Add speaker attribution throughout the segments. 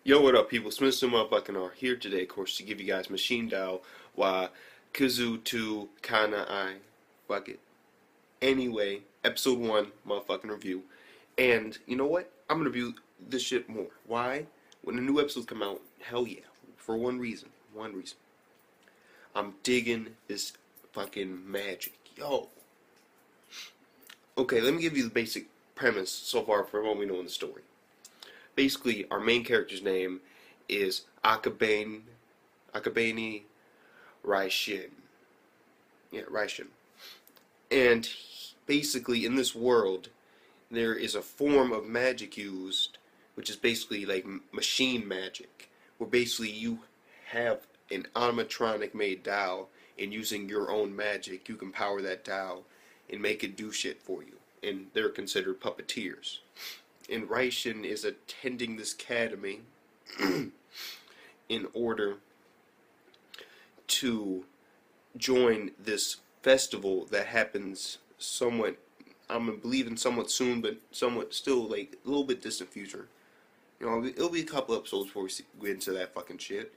Speaker 1: Yo, what up, people? Smith and Motherfucking are here today, of course, to give you guys Machine Dial why Kizutsukanai. Fuck it. Anyway, episode 1, motherfucking review. And you know what? I'm gonna review this shit more. Why? When the new episodes come out, hell yeah. For one reason. One reason. I'm digging this fucking magic. Yo. Okay, let me give you the basic premise so far for what we know in the story. Basically, our main character's name is Akabane Ricin. Yeah, Ricin. And basically, in this world, there is a form of magic used, which is basically like machine magic, where basically you have an animatronic made dial, and using your own magic, you can power that dial and make it do shit for you. And they're considered puppeteers. And Ricin is attending this academy in order to join this festival that happens somewhat, I'm believing somewhat soon, but somewhat still like a little bit distant future. You know, it'll be a couple episodes before we get into that fucking shit.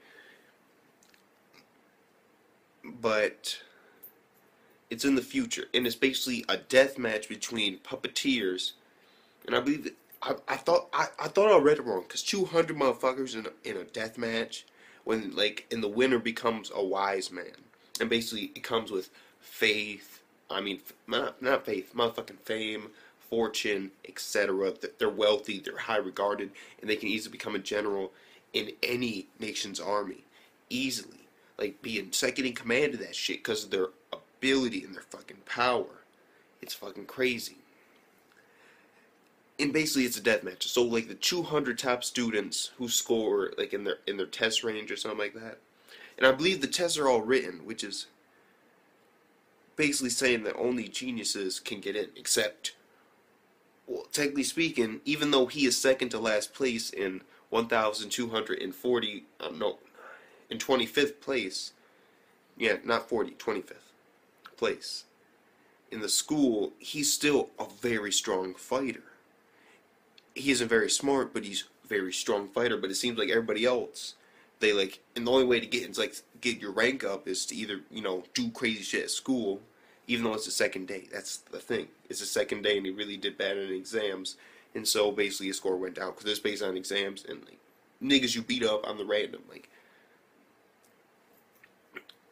Speaker 1: But it's in the future, and it's basically a death match between puppeteers, and I believe that I thought I read it wrong because 200 motherfuckers in a death match when and the winner becomes a wise man, and basically it comes with faith. I mean, not faith, motherfucking fame, fortune, etc. That they're wealthy, they're high regarded, and they can easily become a general in any nation's army, easily. Like being second in command of that shit because of their ability and their fucking power. It's fucking crazy. And basically it's a death match. So like the 200 top students who score like in their test range or something like that. And I believe the tests are all written, which is basically saying that only geniuses can get in, except, well, technically speaking, even though he is second to last place in 1,240, no, in 25th place, yeah, not 40, 25th place in the school, he's still a very strong fighter. He isn't very smart, but he's a very strong fighter. But it seems like everybody else, they like, and the only way to get your rank up is to either do crazy shit at school, even though it's the second day. That's the thing. It's the second day, and he really did bad in exams, and so basically his score went down because it's based on exams and like niggas you beat up on the random like.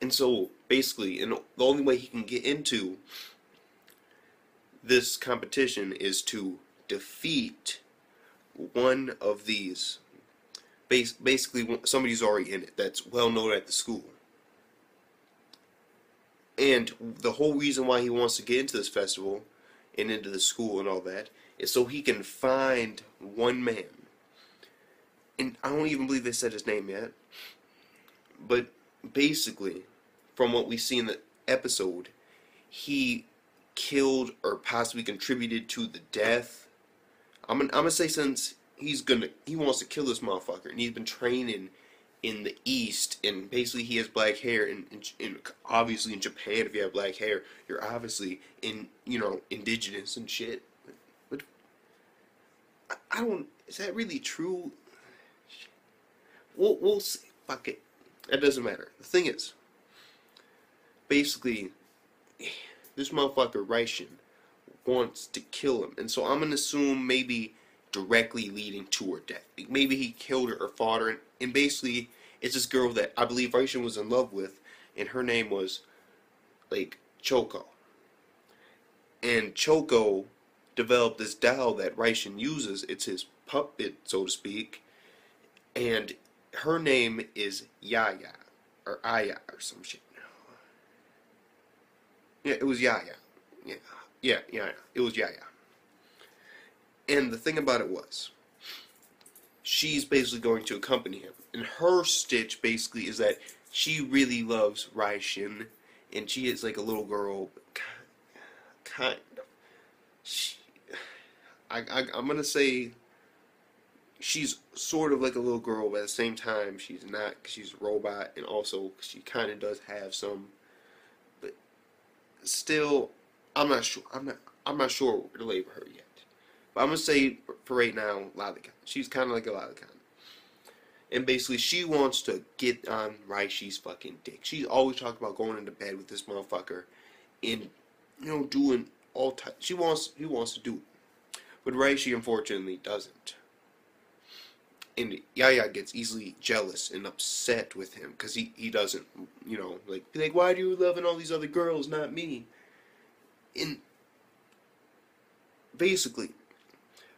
Speaker 1: And so basically, and the only way he can get into this competition is to defeat one of these, basically somebody who's already in it that's well known at the school. And the whole reason why he wants to get into this festival and into the school and all that is so he can find one man. And I don't even believe they said his name yet. But basically, from what we see in the episode, he killed or possibly contributed to the death. I'm gonna say since he wants to kill this motherfucker, and he's been training in the East, and basically he has black hair, and obviously in Japan, if you have black hair, you're obviously indigenous and shit. But I don't. Is that really true? We'll see. Fuck it. That doesn't matter. The thing is, basically, this motherfucker Ricin wants to kill him, and so I'm gonna assume maybe directly leading to her death. Maybe he killed her or fought her, and basically it's this girl that I believe Ricin was in love with, and her name was like Choco. And Choco developed this doll that Ricin uses. It's his puppet, so to speak, and her name is Yaya or Aya or some shit. Yeah, it was Yaya. Yeah. It was Yaya. And the thing about it was, she's basically going to accompany him. And her stitch basically is that she really loves Ricin, and she is like a little girl, kind of. I'm gonna say she's sort of like a little girl, but at the same time she's not, because she's a robot, and also she kind of does have some, but still, I'm not sure. I'm not sure where to label her yet. But I'm gonna say for right now, Lolicon. She's kind of like a Lolicon. And basically, she wants to get on Raishi's fucking dick. She's always talking about going into bed with this motherfucker and, doing all types. He wants to do it. But Raishi, unfortunately, doesn't. And Yaya gets easily jealous and upset with him because he doesn't, be like, why do you loving all these other girls, not me? And basically,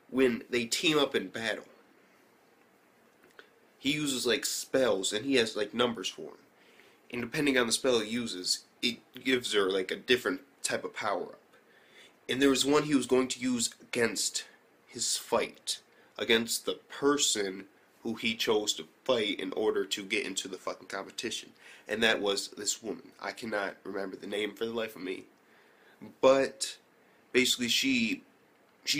Speaker 1: when they team up in battle, he uses like spells and he has like numbers for them. And depending on the spell he uses, it gives her like a different type of power up. And there was one he was going to use against his fight, against the person who he chose to fight in order to get into the fucking competition. And that was this woman. I cannot remember the name for the life of me. But basically she's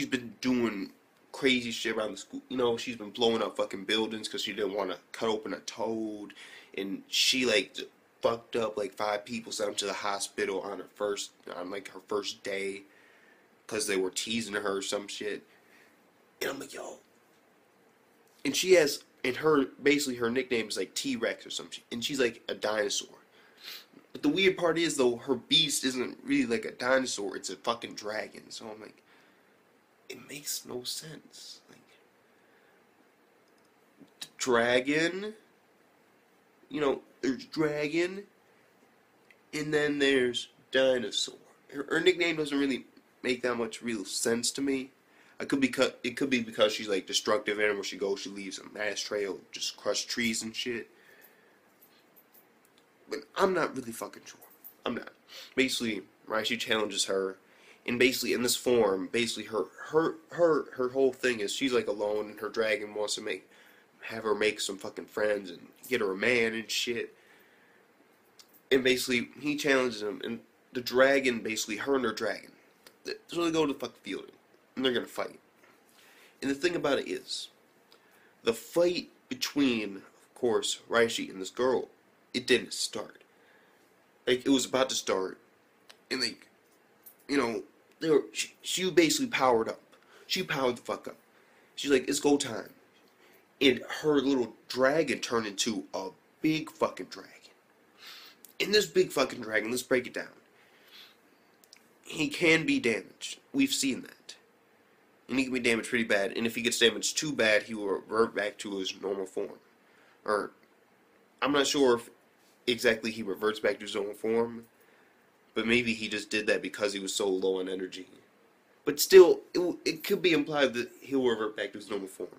Speaker 1: been doing crazy shit around the school. She's been blowing up fucking buildings because she didn't want to cut open a toad. And she like fucked up like 5 people, sent them to the hospital on her first day because they were teasing her or some shit. And I'm like, yo. And she has, and basically her nickname is like T-Rex or some shit. And she's like a dinosaur. But the weird part is, though, her beast isn't really like a dinosaur. It's a fucking dragon. So I'm like, it makes no sense. Like, the dragon, there's dragon, and then there's dinosaur. Her nickname doesn't really make that much real sense to me. It could be because she's like destructive, and where she goes, she leaves a mass trail, just crush trees and shit. But I'm not really fucking sure. I'm not. Basically, Raishi challenges her, and basically in this form, basically her whole thing is she's like alone, and her dragon wants to have her make some fucking friends and get her a man and shit. And basically he challenges him, and the dragon, basically her and her dragon, so they go to the fucking field. And they're gonna fight. And the thing about it is, the fight between, of course, Raishi and this girl, it didn't start. Like, it was about to start, and like, she basically powered up. She powered the fuck up. She's like, it's go time. And her little dragon turned into a big fucking dragon. And this big fucking dragon, let's break it down. He can be damaged. We've seen that. And he can be damaged pretty bad. And if he gets damaged too bad, he will revert back to his normal form. Or, I'm not sure if exactly he reverts back to his normal form. But maybe he just did that because he was so low on energy. But still, it could be implied that he'll revert back to his normal form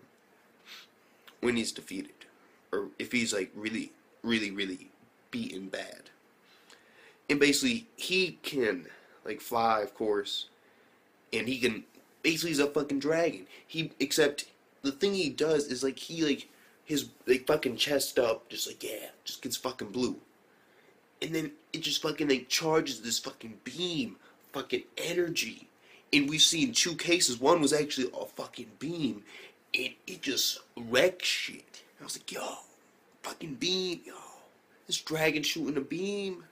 Speaker 1: when he's defeated. Or if he's like really, really, really beaten bad. And basically, he can like fly, of course. And he can... Basically, he's a fucking dragon. Except the thing he does is like his like fucking chest up, just like just gets fucking blue, and then it just fucking like charges this fucking beam, fucking energy. And we've seen 2 cases. One was actually a fucking beam, and it just wrecked shit. I was like, yo, fucking beam, yo, this dragon shooting a beam.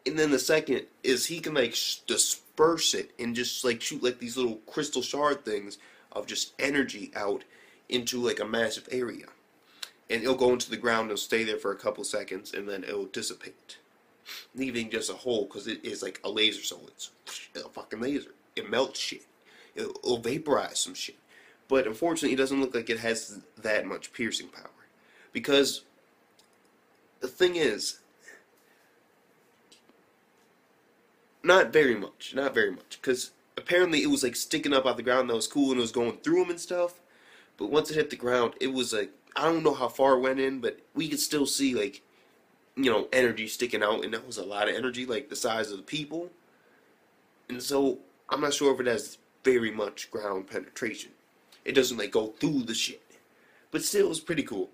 Speaker 1: And then the second is he can like disperse it and just like shoot like these little crystal shard things of just energy out into like a massive area. And it'll go into the ground, it'll stay there for a couple seconds, and then it'll dissipate. Leaving just a hole, because it is like a laser, so it's a fucking laser. It melts shit. It'll vaporize some shit. But unfortunately, it doesn't look like it has that much piercing power. Because the thing is, not very much, because apparently it was like sticking up out the ground. That was cool, and it was going through them and stuff. But once it hit the ground, it was like, I don't know how far it went in, but we could still see like, energy sticking out, and that was a lot of energy, like the size of the people. And so I'm not sure if it has very much ground penetration. It doesn't like go through the shit, but still, it was pretty cool.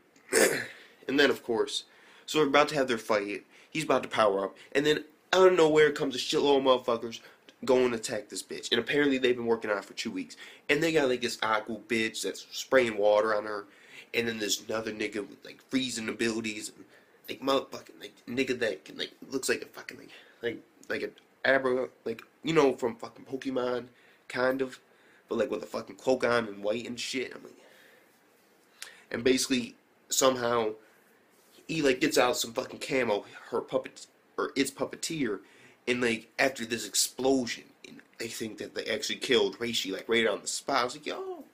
Speaker 1: And then of course, so they're about to have their fight. He's about to power up, and then out of nowhere comes a shitload of motherfuckers going to attack this bitch. And apparently they've been working on it for 2 weeks. And they got like this aqua bitch that's spraying water on her. And then there's another nigga with like freezing abilities. And like motherfucking like nigga that can like looks like a fucking like an Abra, like from fucking Pokemon, kind of. But like with a fucking cloak on and white and shit. I'm like, And basically, somehow, he like gets out some fucking camo, her puppet, or its puppeteer, and like after this explosion, and they think that they actually killed Reishi like right on the spot. I was like, yo,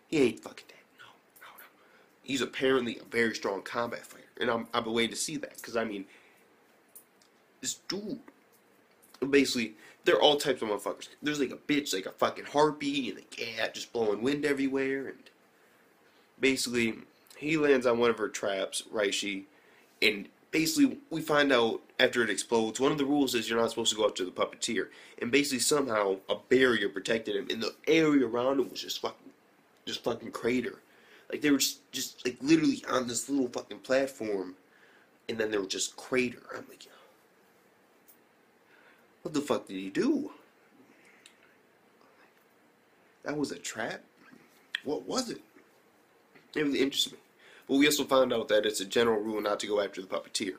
Speaker 1: he ain't fucking dead. No, no, no. He's apparently a very strong combat fighter, and I've been waiting to see that because I mean, this dude, basically, they're all types of motherfuckers. There's like a bitch, like a fucking harpy, and like yeah, just blowing wind everywhere, and basically, he lands on one of her traps, Reishi, and basically we find out after it explodes, one of the rules is you're not supposed to go up to the puppeteer, and basically somehow a barrier protected him, and the area around him was just fucking crater. Like they were just like literally on this little fucking platform, and then they were just crater. I'm like, what the fuck did he do? That was a trap? What was it? It really interested me. But we also found out that it's a general rule not to go after the puppeteer.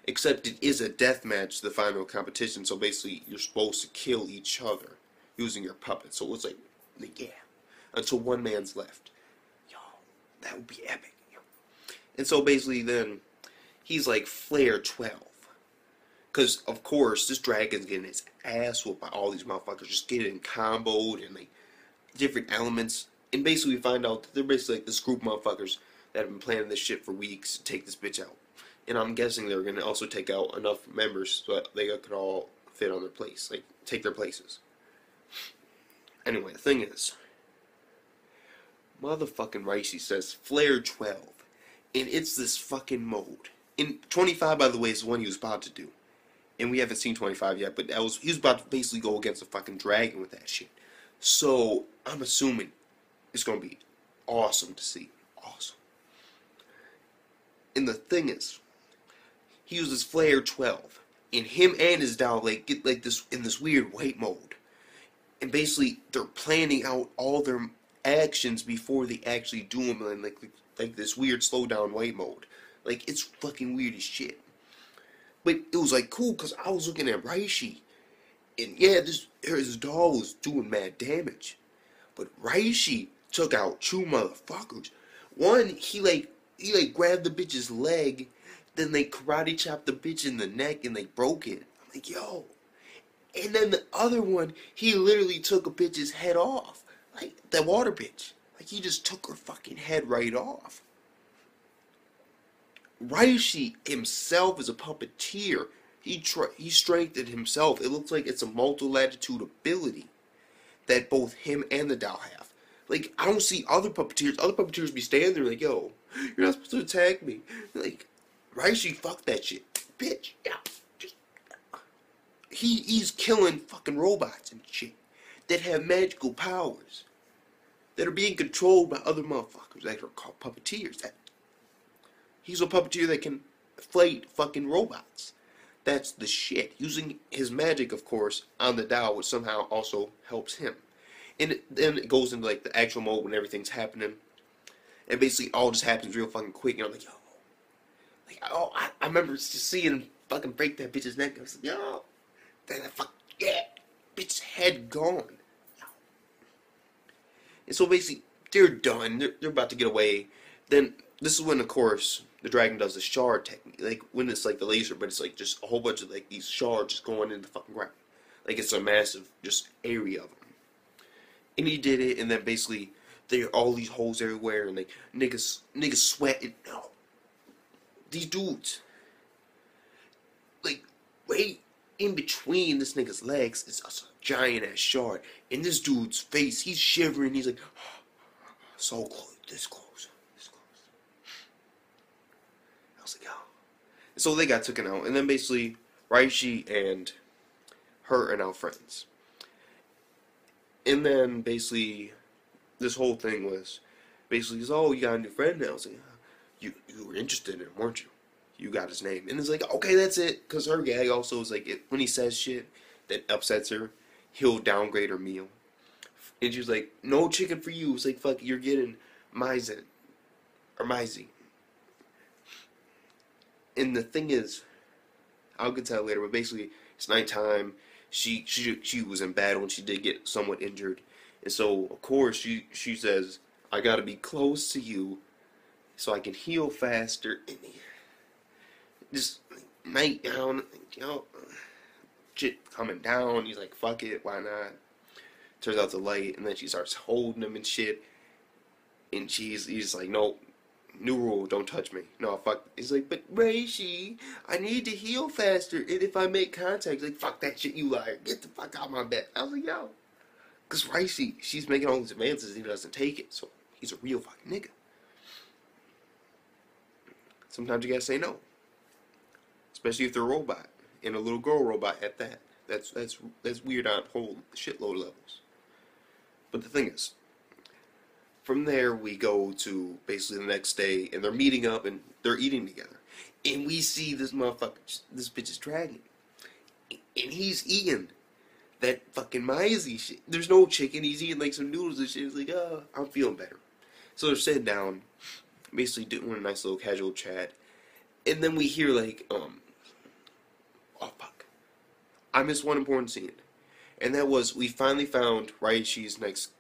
Speaker 1: Except it is a death match, the final competition, so basically you're supposed to kill each other using your puppet. So it's like yeah, until one man's left. Yo, that would be epic. Yo. And so basically then, he's like Flare 12. Because, of course, this dragon's getting his ass whooped by all these motherfuckers, just getting comboed and like different elements. And basically we find out that they're basically like this group of motherfuckers that have been planning this shit for weeks to take this bitch out. And I'm guessing they're going to also take out enough members so that they could all fit on their place, like take their places. Anyway, the thing is, motherfucking Ricin says Flare 12, and it's this fucking mode. And 25, by the way, is the one he was about to do. And we haven't seen 25 yet, but he was about to basically go against a fucking dragon with that shit. So, I'm assuming it's going to be awesome to see. Awesome. And the thing is, he uses Flare 12, and him and his doll like get like this in this weird white mode, and basically they're planning out all their actions before they actually do them in like this weird slow down white mode. Like it's fucking weird as shit. But it was like cool because I was looking at Reishi, and yeah, his doll was doing mad damage, but Reishi took out two motherfuckers. One, he grabbed the bitch's leg, then they karate chopped the bitch in the neck and they broke it. I'm like, yo. And then the other one, he literally took a bitch's head off. Like, that water bitch. Like, he just took her fucking head right off. Reishi himself is a puppeteer. He strengthened himself. It looks like it's a multi-latitude ability that both him and the doll have. Like, I don't see other puppeteers. Other puppeteers be standing there like, yo, you're not supposed to attack me. Like, Reishi, fuck that shit. Bitch, yeah. He's killing fucking robots and shit that have magical powers that are being controlled by other motherfuckers that are called puppeteers. He's a puppeteer that can fight fucking robots. That's the shit. Using his magic, of course, on the doll, which somehow also helps him. And then it goes into like the actual mode when everything's happening. And basically all just happens real fucking quick. And I'm like, yo. Like, oh, I remember just seeing him fucking break that bitch's neck. I was like, yo. Then that fuck, yeah. Bitch's head gone. Yo. And so basically, they're done. They're about to get away. Then, this is when, of course, the dragon does the shard technique. Like, when it's like the laser, but it's like just a whole bunch of like these shards just going into the fucking ground. Like, it's a massive just area of them. And he did it, and then basically, there are all these holes everywhere, and like, niggas sweating. No. These dudes, like, right in between this nigga's legs is a giant ass shard. And this dude's face, he's shivering. He's like, so close, this close, this close. I was like, oh. And so they got taken out. And then basically, Reishi and her are now friends. And then basically, this whole thing was basically, oh, you got a new friend now. I was like, you were interested in him, weren't you? You got his name. And it's like, okay, that's it. Because her gag also is like, when he says shit that upsets her, he'll downgrade her meal. And she's like, no chicken for you. It's like, fuck, you're getting Maizen. Or Maizy. And the thing is, I'll get to that later, but basically, it's nighttime. She was in battle and she did get somewhat injured. And so, of course, she says, I gotta be close to you so I can heal faster. And just night down, you know, shit coming down. He's like, fuck it, why not? Turns out the light, and then she starts holding him and shit. And he's like, no, new rule, don't touch me. No, fuck. He's like, but Reishi, I need to heal faster. And if I make contact, he's like, fuck that shit, you liar. Get the fuck out of my bed. I was like, yo. Because Reishi, she's making all these advances, and he doesn't take it. So he's a real fucking nigga. Sometimes you gotta say no. Especially if they're a robot. And a little girl robot at that. That's weird on a whole shitload of levels. But the thing is, from there we go to basically the next day, and they're meeting up and they're eating together. And we see this motherfucker, this bitch is dragging. And he's eating that fucking maize shit. There's no chicken, he's eating like some noodles and shit. He's like, oh, I'm feeling better. So they're sitting down, basically doing a nice little casual chat. And then we hear like, oh fuck. I missed one important scene. And that was, we finally found Raishi's next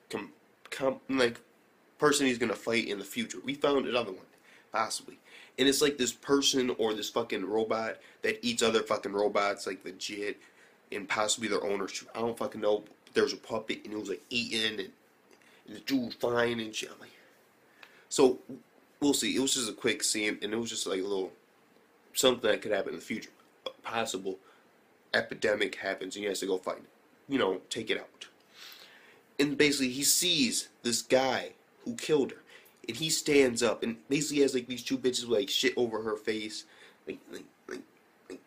Speaker 1: person he's gonna fight in the future. We found another one, possibly. And it's like this person or this fucking robot that eats other fucking robots, like legit, and possibly their owners. I don't fucking know. But there was a puppet, and it was like eating, and the dude was flying and shit. I'm like, so we'll see. It was just a quick scene, and it was just like a little something that could happen in the future. A possible epidemic happens, and he has to go fight it. You know, take it out. And basically, he sees this guy who killed her, and he stands up, and basically has like these two bitches with like shit over her face, like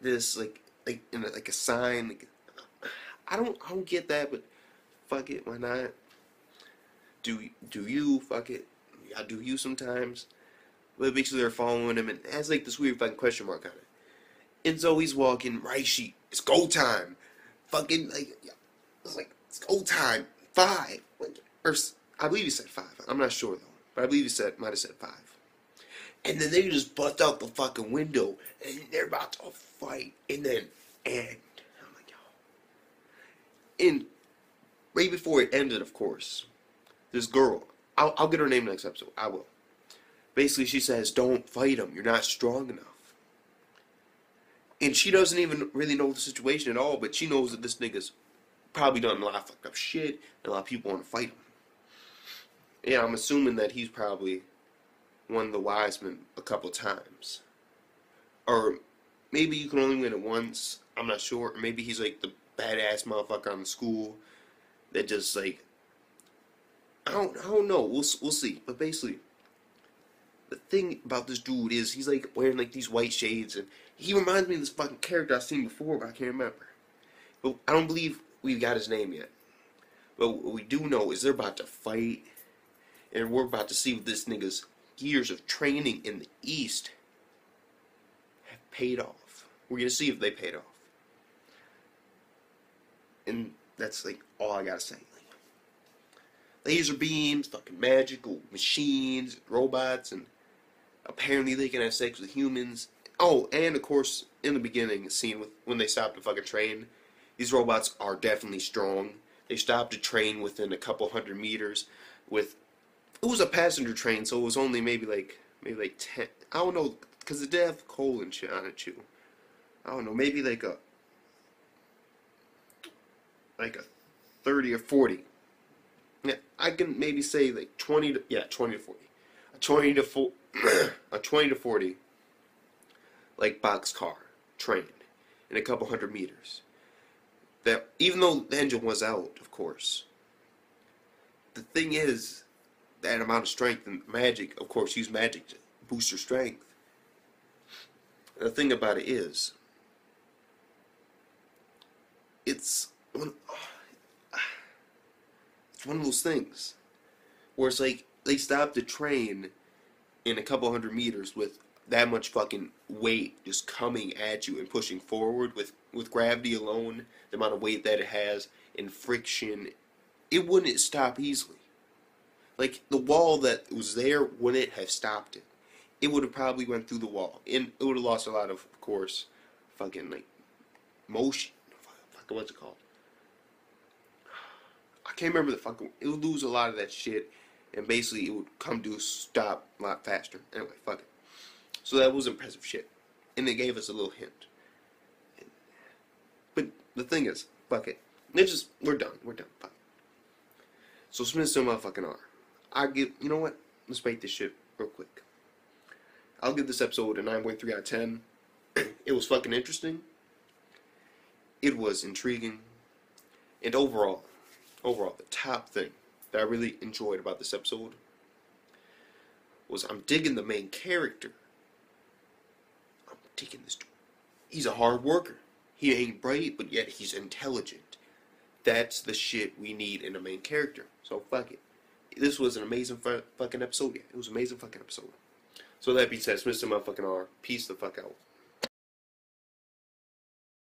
Speaker 1: this, like in like a sign. Like, I don't get that, but fuck it, why not? Do you? Fuck it, I do you sometimes. But basically, they're following him, and it has like this weird fucking question mark on it. And so he's walking, Reishi, it's go time, fucking like. It's like, it's go time. 5. Or, I believe he said 5. I'm not sure, though. But I believe he might have said 5. And then they just bust out the fucking window, and they're about to fight. And then, I'm like, yo. And right before it ended, of course, this girl, I'll get her name next episode. I will. Basically, she says, don't fight him. You're not strong enough. And she doesn't even really know the situation at all, but she knows that this nigga's probably done a lot of fucked up shit, and a lot of people want to fight him. Yeah, I'm assuming that he's probably won the wise men a couple times. Or maybe you can only win it once, I'm not sure. Or maybe he's like the badass motherfucker on the school that just like, I don't know, we'll see. But basically, the thing about this dude is he's like wearing like these white shades, and he reminds me of this fucking character I've seen before, but I can't remember. But I don't believe we've got his name yet. But what we do know is they're about to fight, and we're about to see if this nigga's years of training in the East have paid off. We're gonna see if they paid off. And that's like all I gotta say. Like, laser beams, fucking magical machines, robots, and apparently they can have sex with humans. Oh, and of course, in the beginning scene when they stopped the fucking train, these robots are definitely strong. They stopped a train within a couple 100 meters. It was a passenger train, so it was only maybe like 10. I don't know, because it did have coal and shit on it too. I don't know, maybe like a 30 or 40. Yeah, I can maybe say like 20 to 40. A 20 to 40 like boxcar train in a couple 100 meters. That even though the engine was out, of course, the thing is that amount of strength and magic, of course, use magic to boost your strength. And the thing about it is, it's one of those things where it's like they stopped the train in a couple 100 meters with that much fucking weight just coming at you and pushing forward with gravity alone, the amount of weight that it has, and friction, it wouldn't stop easily. Like, the wall that was there wouldn't have stopped it. It would have probably went through the wall, and it would have lost a lot of course, fucking, like, motion. Fucking, what's it called? I can't remember the fucking, it would lose a lot of that shit, and basically it would come to a stop a lot faster. Anyway, fuck it. So that was impressive shit, and they gave us a little hint. But the thing is, fuck it. We're done. We're done. Fuck it. So Smith's still motherfucking R. You know what? Let's rate this shit real quick. I'll give this episode a 9.3 out of 10. It was fucking interesting. It was intriguing. And overall, the top thing that I really enjoyed about this episode was I'm digging the main character. I'm digging this dude. He's a hard worker. He ain't bright, but yet he's intelligent. That's the shit we need in a main character. So fuck it. This was an amazing fucking episode. Yeah, it was an amazing fucking episode. So that being said, Mr. Motherfucking R. Peace the fuck out.